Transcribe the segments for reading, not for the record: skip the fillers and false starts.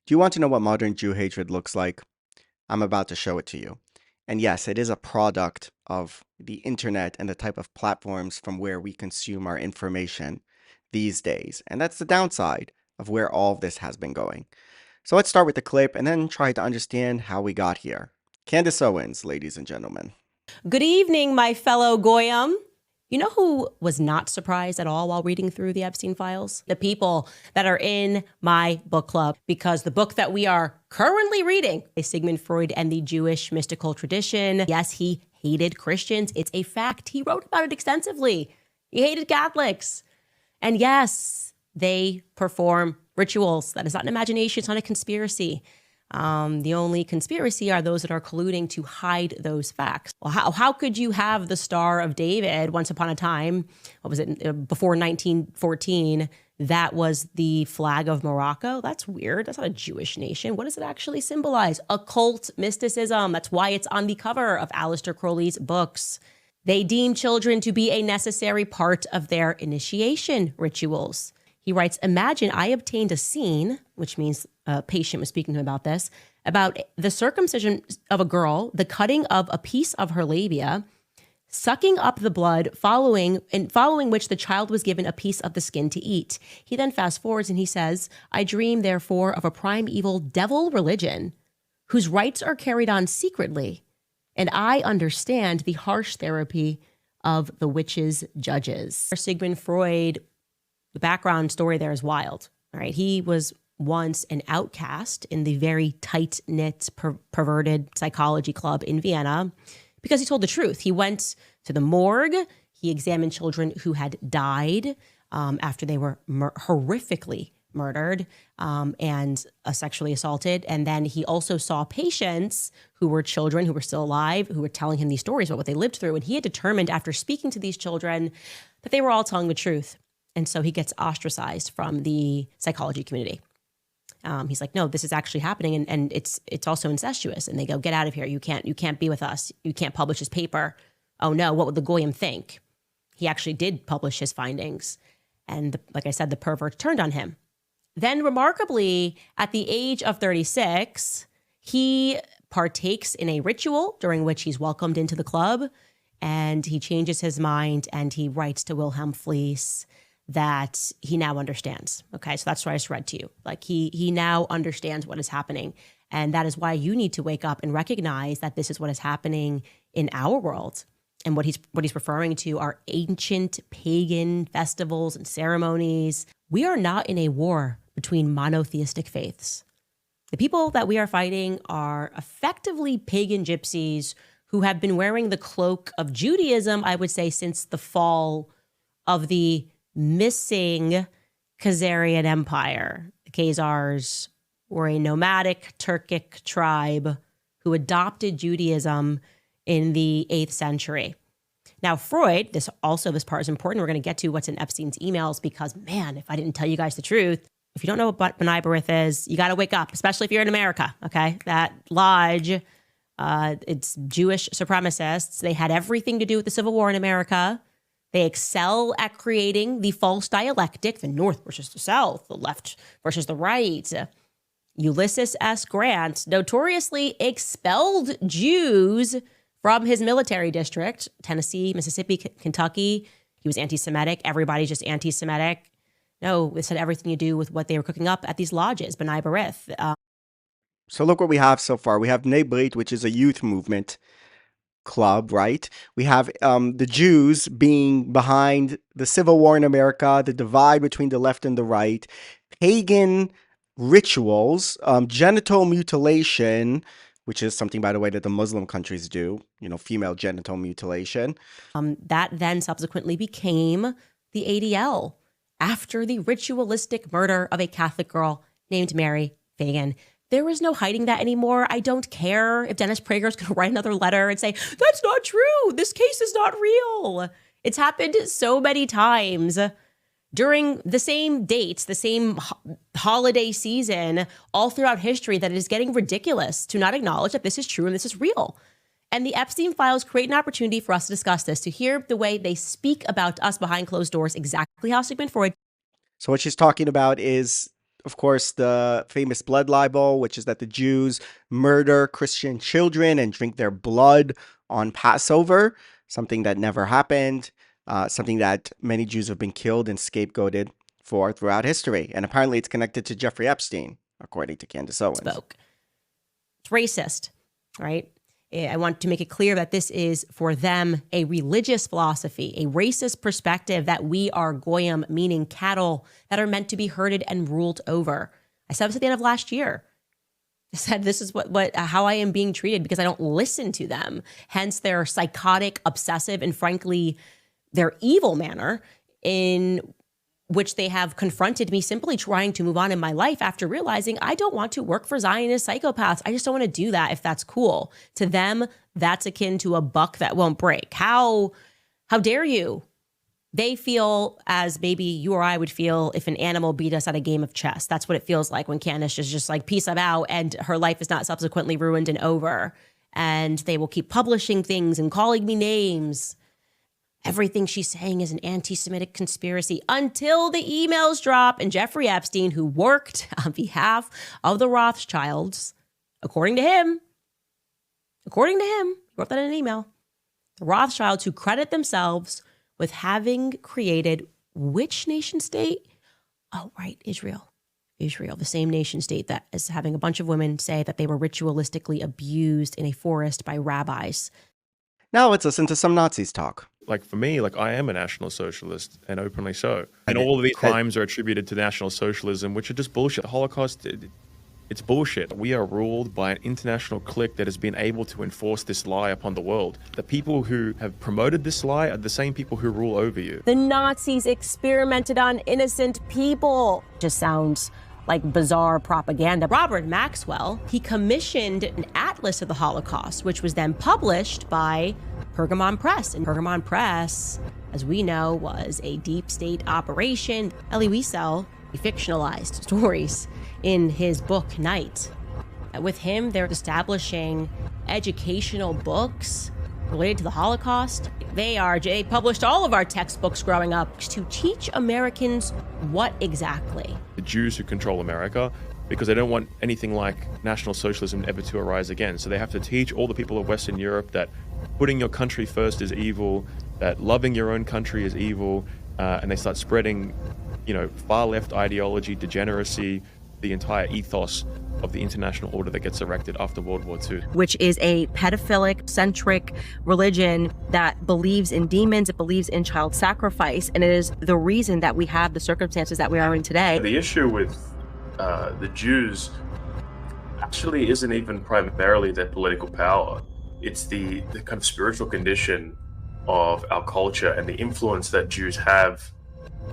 Do you want to know what modern Jew hatred looks like? I'm about to show it to you. And yes, it is a product of the internet and the type of platforms from where we consume our information these days. And that's the downside of where all of this has been going. So let's start with the clip and then try to understand how we got here. Candace Owens, ladies and gentlemen. Good evening, my fellow Goyim. You know who was not surprised at all while reading through the Epstein files? The people that are in my book club, because the book that we are currently reading is Sigmund Freud and the Jewish mystical tradition. Yes, he hated Christians. It's a fact. He wrote about it extensively. He hated Catholics. And yes, they perform rituals. That is not an imagination. It's not a conspiracy. The only conspiracy are those that are colluding to hide those facts. Well, how could you have the Star of David once upon a time, what was it, before 1914, that was the flag of Morocco? That's weird. That's not a Jewish nation. What does it actually symbolize? Occult mysticism. That's why it's on the cover of Aleister Crowley's books. They deem children to be a necessary part of their initiation rituals. He writes, imagine I obtained a scene, which means a patient was speaking to him about this, about the circumcision of a girl, the cutting of a piece of her labia, sucking up the blood, following which the child was given a piece of the skin to eat. He then fast forwards and he says, I dream, therefore, of a primeval devil religion whose rites are carried on secretly, and I understand the harsh therapy of the witches' judges. Sigmund Freud, the background story there is wild. All right, he was once an outcast in the very tight-knit, perverted psychology club in Vienna because he told the truth. He went to the morgue. He examined children who had died after they were horrifically murdered and sexually assaulted. And then he also saw patients who were children who were still alive, who were telling him these stories about what they lived through. And he had determined after speaking to these children that they were all telling the truth. And so he gets ostracized from the psychology community. He's like, no, this is actually happening, and it's also incestuous. And they go, get out of here. You can't be with us. You can't publish his paper. Oh no, what would the Goyim think? He actually did publish his findings, and like I said, the pervert turned on him. Then, remarkably, at the age of 36, he partakes in a ritual during which he's welcomed into the club, and he changes his mind, and he writes to Wilhelm Fliess that he now understands. Okay, so that's what I just read to you. Like he now understands what is happening. And that is why you need to wake up and recognize that this is what is happening in our world. And what he's referring to are ancient pagan festivals and ceremonies. We are not in a war between monotheistic faiths. The people that we are fighting are effectively pagan gypsies who have been wearing the cloak of Judaism, I would say, since the fall of the missing Khazarian Empire. The Khazars were a nomadic Turkic tribe who adopted Judaism in the 8th century. Now, Freud, this part is important. We're going to get to what's in Epstein's emails because, man, if I didn't tell you guys the truth, if you don't know what B'nai B'rith is, you got to wake up, especially if you're in America, okay? That lodge, it's Jewish supremacists. They had everything to do with the Civil War in America. They excel at creating the false dialectic, the North versus the South, the left versus the right. Ulysses S. Grant notoriously expelled Jews from his military district, Tennessee, Mississippi, Kentucky. He was anti-Semitic. Everybody's just anti-Semitic. No, this had everything to do with what they were cooking up at these lodges, B'nai B'rith. So look what we have so far. We have B'nai B'rith, which is a youth movement club, right? We have the Jews being behind the Civil War in America, the divide between the left and the right, pagan rituals, genital mutilation, which is something, by the way, that the Muslim countries do, female genital mutilation. That then subsequently became the ADL after the ritualistic murder of a Catholic girl named Mary Fagan. There is no hiding that anymore. I don't care if Dennis Prager is going to write another letter and say, that's not true. This case is not real. It's happened so many times during the same dates, the same holiday season, all throughout history, that it is getting ridiculous to not acknowledge that this is true and this is real. And the Epstein files create an opportunity for us to discuss this, to hear the way they speak about us behind closed doors, exactly how Sigmund Freud. So what she's talking about is of course, the famous blood libel, which is that the Jews murder Christian children and drink their blood on Passover, something that never happened, something that many Jews have been killed and scapegoated for throughout history. And apparently it's connected to Jeffrey Epstein, according to Candace Owens. Spoke. It's racist, right? I want to make it clear that this is, for them, a religious philosophy, a racist perspective that we are goyim, meaning cattle that are meant to be herded and ruled over. I said this at the end of last year. I said this is how I am being treated because I don't listen to them. Hence their psychotic, obsessive, and frankly, their evil manner in which they have confronted me simply trying to move on in my life after realizing I don't want to work for Zionist psychopaths. I just don't want to do that if that's cool. To them, that's akin to a buck that won't break. How dare you? They feel as maybe you or I would feel if an animal beat us at a game of chess. That's what it feels like when Candace is just like, peace, I'm out, and her life is not subsequently ruined and over. And they will keep publishing things and calling me names. Everything she's saying is an anti-Semitic conspiracy until the emails drop. And Jeffrey Epstein, who worked on behalf of the Rothschilds, according to him, he wrote that in an email, the Rothschilds who credit themselves with having created which nation state? Oh, right, Israel. Israel, the same nation state that is having a bunch of women say that they were ritualistically abused in a forest by rabbis. Now let's listen to some Nazis talk. Like for me, like I am a National Socialist and openly so. And all of these crimes are attributed to National Socialism, which are just bullshit. The Holocaust, it's bullshit. We are ruled by an international clique that has been able to enforce this lie upon the world. The people who have promoted this lie are the same people who rule over you. The Nazis experimented on innocent people. Just sounds like bizarre propaganda. Robert Maxwell, he commissioned an atlas of the Holocaust, which was then published by Pergamon Press. And Pergamon Press, as we know, was a deep state operation. Elie Wiesel, he fictionalized stories in his book, Night. With him, they're establishing educational books related to the Holocaust. They published all of our textbooks growing up to teach Americans what exactly? The Jews who control America, because they don't want anything like National Socialism ever to arise again. So they have to teach all the people of Western Europe that putting your country first is evil, that loving your own country is evil, and they start spreading, far left ideology, degeneracy, the entire ethos of the international order that gets erected after World War II. Which is a pedophilic, centric religion that believes in demons, it believes in child sacrifice, and it is the reason that we have the circumstances that we are in today. The issue with the Jews actually isn't even primarily their political power. It's the kind of spiritual condition of our culture and the influence that Jews have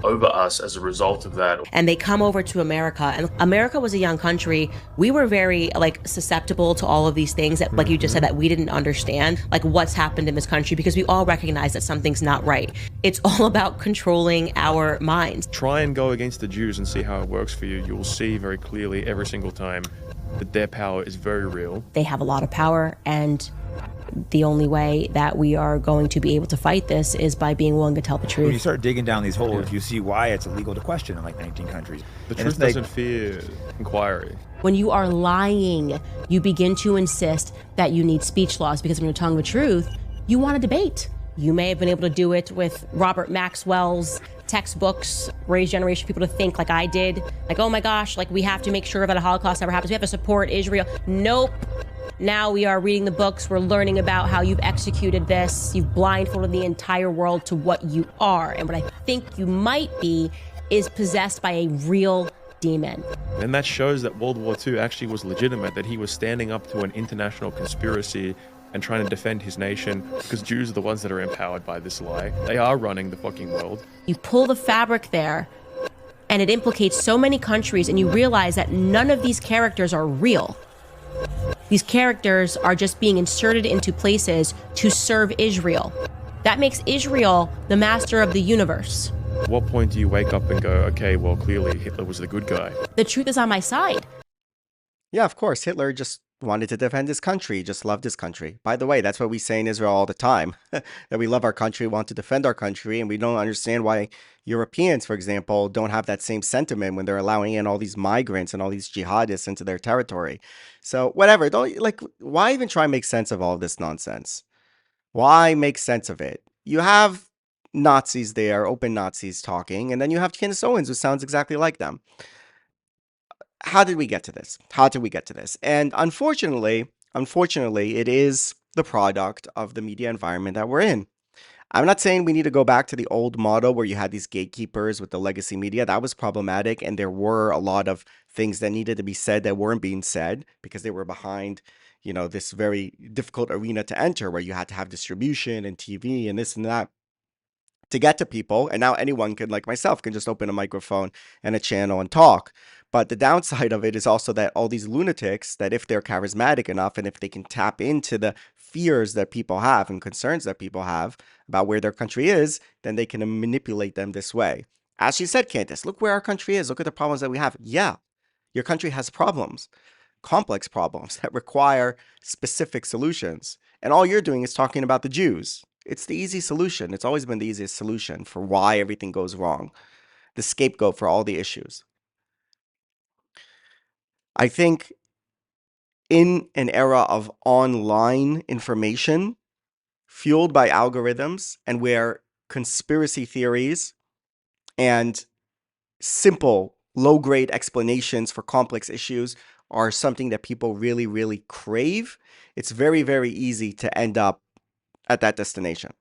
over us as a result of that. And they come over to America, and America was a young country. We were very susceptible to all of these things that, like you just said, that we didn't understand, like what's happened in this country, because we all recognize that something's not right. It's all about controlling our minds. Try and go against the Jews and see how it works for you. You will see very clearly every single time that their power is very real. They have a lot of power, and the only way that we are going to be able to fight this is by being willing to tell the truth. When you start digging down these holes, you see why it's illegal to question in 19 countries. The truth doesn't fear inquiry. When you are lying, you begin to insist that you need speech laws, because when you're telling the truth, you want a debate. You may have been able to do it with Robert Maxwell's textbooks, raise generation people to think like I did, like, oh my gosh, we have to make sure that a Holocaust never happens. We have to support Israel. Nope. Now we are reading the books. We're learning about how you've executed this. You've blindfolded the entire world to what you are. And what I think you might be is possessed by a real demon. And that shows that World War II actually was legitimate, that he was standing up to an international conspiracy and trying to defend his nation, because Jews are the ones that are empowered by this lie. They are running the fucking world. You pull the fabric there, and it implicates so many countries, and you realize that none of these characters are real. These characters are just being inserted into places to serve Israel. That makes Israel the master of the universe. At what point do you wake up and go, okay, well, clearly Hitler was the good guy? The truth is on my side. Yeah, of course, Hitler just wanted to defend his country, just loved his country. By the way, that's what we say in Israel all the time, that we love our country, want to defend our country, and we don't understand why Europeans, for example, don't have that same sentiment when they're allowing in all these migrants and all these jihadists into their territory. So whatever, don't like why even try and make sense of all of this nonsense? Why make sense of it? You have Nazis there, open Nazis talking, and then you have Candace Owens, who sounds exactly like them. How did we get to this? How did we get to this? And unfortunately, it is the product of the media environment that we're in. I'm not saying we need to go back to the old model where you had these gatekeepers with the legacy media. That was problematic, and there were a lot of things that needed to be said that weren't being said because they were behind, this very difficult arena to enter where you had to have distribution and TV and this and that to get to people. And now anyone can, like myself, can just open a microphone and a channel and talk. But the downside of it is also that all these lunatics, that if they're charismatic enough and if they can tap into the fears that people have and concerns that people have about where their country is, then they can manipulate them this way. As she said, Candace, look where our country is. Look at the problems that we have. Yeah, your country has problems, complex problems that require specific solutions. And all you're doing is talking about the Jews. It's the easy solution. It's always been the easiest solution for why everything goes wrong, the scapegoat for all the issues. I think in an era of online information fueled by algorithms and where conspiracy theories and simple low grade explanations for complex issues are something that people really, really crave, it's very, very easy to end up at that destination.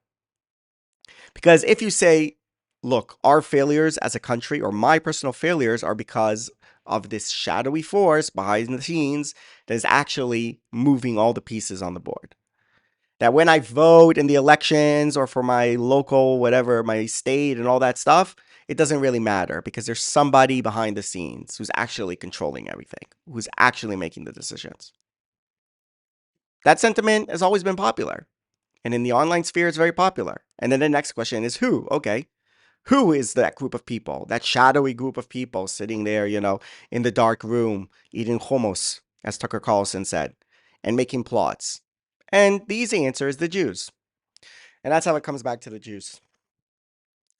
Because if you say, look, our failures as a country or my personal failures are because of this shadowy force behind the scenes that is actually moving all the pieces on the board. That when I vote in the elections or for my local, whatever, my state and all that stuff, it doesn't really matter because there's somebody behind the scenes who's actually controlling everything, who's actually making the decisions. That sentiment has always been popular. And in the online sphere, it's very popular. And then the next question is who? Okay. Who is that group of people, that shadowy group of people sitting there, in the dark room, eating hummus, as Tucker Carlson said, and making plots? And the easy answer is the Jews. And that's how it comes back to the Jews.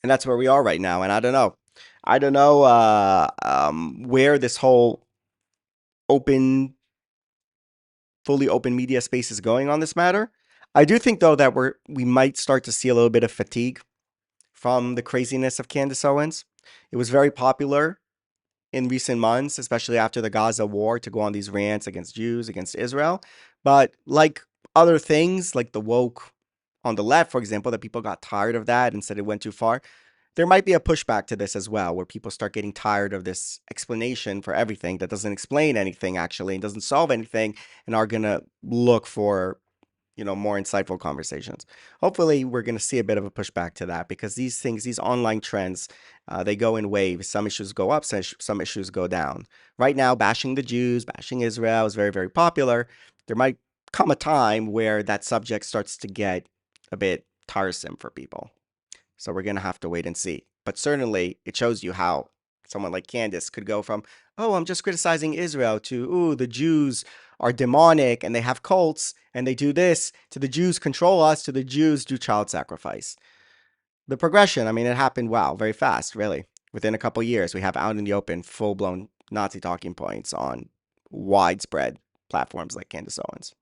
And that's where we are right now. And I don't know. I don't know where this whole open, fully open media space is going on this matter. I do think, though, that we might start to see a little bit of fatigue from the craziness of Candace Owens. It was very popular in recent months, especially after the Gaza war, to go on these rants against Jews, against Israel. But like other things, like the woke on the left, for example, that people got tired of that and said it went too far. There might be a pushback to this as well, where people start getting tired of this explanation for everything that doesn't explain anything actually and doesn't solve anything and are going to look for more insightful conversations. Hopefully, we're going to see a bit of a pushback to that because these things, these online trends, they go in waves. Some issues go up, some issues go down. Right now, bashing the Jews, bashing Israel is very, very popular. There might come a time where that subject starts to get a bit tiresome for people. So we're going to have to wait and see. But certainly, it shows you how someone like Candace could go from, oh, I'm just criticizing Israel, to, ooh, the Jews are demonic and they have cults and they do this, to the Jews control us, to the Jews do child sacrifice. The progression, I mean, it happened, wow, very fast, really. Within a couple years, we have out in the open, full-blown Nazi talking points on widespread platforms like Candace Owens.